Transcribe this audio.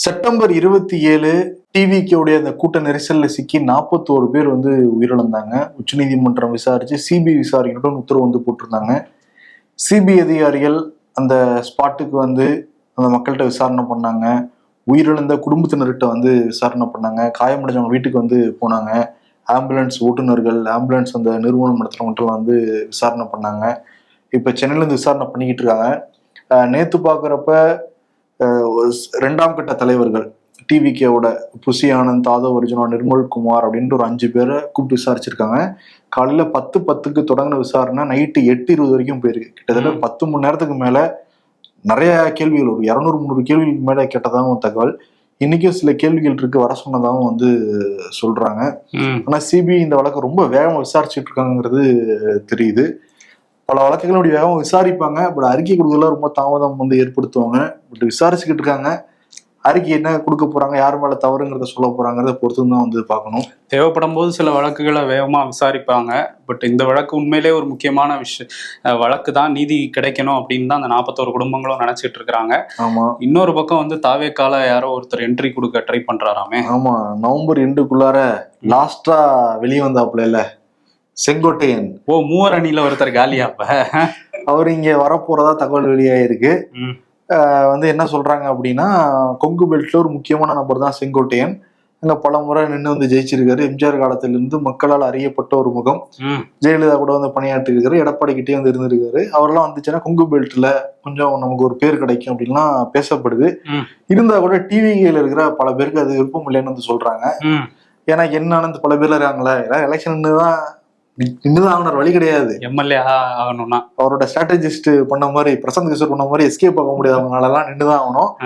September 27 டிவிக்கேவுடைய அந்த கூட்ட நெரிசல்ல சிக்கி 41 பேர் உயிரிழந்தாங்க. உச்சநீதிமன்றம் விசாரிச்சு சிபிஐ விசாரிக்கணும்னு உத்தரவு போட்டிருந்தாங்க. சிபிஐ அதிகாரிகள் அந்த ஸ்பாட்டுக்கு அந்த மக்கள்கிட்ட விசாரணை பண்ணாங்க. உயிரிழந்த குடும்பத்தினர்கிட்ட விசாரணை பண்ணாங்க. காயமடைஞ்சவங்க வீட்டுக்கு போனாங்க. ஆம்புலன்ஸ் ஓட்டுநர்கள், ஆம்புலன்ஸ் அந்த நிறுவனம் நடத்துறவங்கள்ட்ட விசாரணை பண்ணாங்க. இப்ப சென்னையில இருந்து விசாரணை பண்ணிக்கிட்டு இருக்காங்க. நேத்து பாக்குறப்ப 2ஆம் கட்ட தலைவர்கள் டிவிகேவோட புசி ஆனந்த், ஆதவ் அர்ஜுனா, நிர்மல் குமார் அப்படின்ட்டு ஒரு 5 பேரை கூப்பிட்டு விசாரிச்சிருக்காங்க. காலையில 10:10 தொடங்கின விசாரணை நைட்டு 8:20 வரைக்கும் போயிருக்கு. கிட்டத்தட்ட 10 மணி நேரத்துக்கு மேல நிறைய கேள்விகள், ஒரு 200-300 கேள்விகளுக்கு மேல கேட்டதாகவும் தகவல். இன்னைக்கும் சில கேள்விகள் இருக்கு, வர சொன்னதாகவும் சொல்றாங்க. ஆனா சிபிஐ இந்த வழக்கை ரொம்ப வேகமா விசாரிச்சுட்டு இருக்காங்கிறது தெரியுது. பல வழக்குகளுடைய வேகம் விசாரிப்பாங்க, பட் அறிக்கை கொடுக்கல ரொம்ப தாமதம் ஏற்படுத்துவாங்க. பட் விசாரிச்சுக்கிட்டு இருக்காங்க. அறிக்கை என்ன கொடுக்க போறாங்க, யார் மேல தவறுங்கிறத சொல்ல போறாங்கிறத பொறுத்து தான் பார்க்கணும். தேவைப்படும் போது சில வழக்குகளை வேகமா விசாரிப்பாங்க. பட் இந்த வழக்கு உண்மையிலே ஒரு முக்கியமான வழக்கு தான். நீதி கிடைக்கணும் அப்படின்னு தான் அந்த 41 குடும்பங்களும் நினைச்சிட்டு இருக்கிறாங்க. ஆமா, இன்னொரு பக்கம் தாவேக்கால யாரோ ஒருத்தர் என்ட்ரி கொடுக்க ட்ரை பண்றாராமே. ஆமா, நவம்பர் 2க்குள்ளார லாஸ்டா வெளியே வந்தாப்புல செங்கோட்டையன். மூவர் அணியில ஒருத்தர் காலியாப்ப அவர் இங்க வரப்போறதா தகவல் வெளியாயிருக்கு. என்ன சொல்றாங்க அப்படின்னா, கொங்கு பெல்ட்ல ஒரு முக்கியமான நபர் தான் செங்கோட்டையன். அங்க பல முறை நின்று ஜெயிச்சிருக்காரு. எம்ஜிஆர் காலத்திலிருந்து மக்களால் அறியப்பட்ட ஒரு முகம். ஜெயலலிதா கூட பணியாற்றி இருக்காரு. எடப்பாடி கிட்டே இருந்திருக்காரு. அவரெல்லாம் வந்துச்சுன்னா கொங்கு பெல்ட்ல கொஞ்சம் நமக்கு ஒரு பேர் கிடைக்கும் அப்படின்லாம் பேசப்படுது. இருந்தா கூட டிவில இருக்கிற பல பேருக்கு அது விருப்பம் இல்லைன்னு சொல்றாங்க. ஏன்னா என்ன பல பேர்ல இருக்காங்களே, எலெக்ஷன் நின்றுதான் ஆகணும், வழி கிடையாது. எம்எல்ஏ ஆகணும்னா அவரோட ஸ்ட்ராட்டஜிஸ்ட் பண்ண மாதிரி, பிரசாந்த் கிஷோர் பண்ண மாதிரி எஸ்கேப் ஆக முடியாது. அவங்களால நின்றுதான் ஆகணும்.